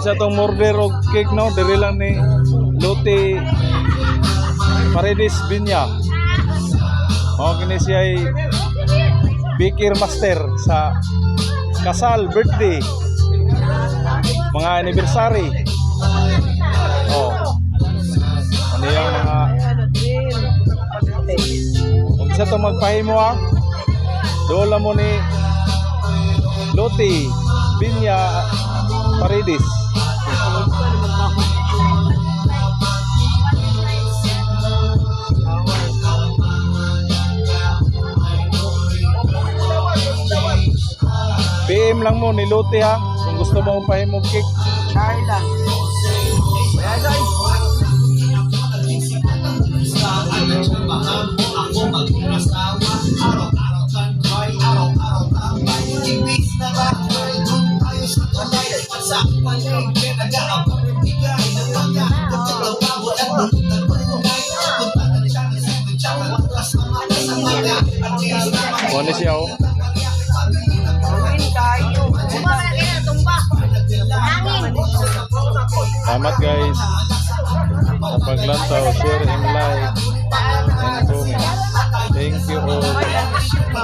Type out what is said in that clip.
Isa tong murder og cake no, diri lang ni Lote Paredes Binya. Mao kini siya ay Baker Master sa kasal, birthday, mga anniversary. Oh. Ano yung mga kung isa to magpahimo ha, dola mo ni Lote Binya Paredes. PM lang mo ni Lote ha, kung gusto mo pahimo cake. Kaya lang. Kaya guys. Ano siya oh? Salamat guys sa paglantaw, share and like and comment. Thank you all.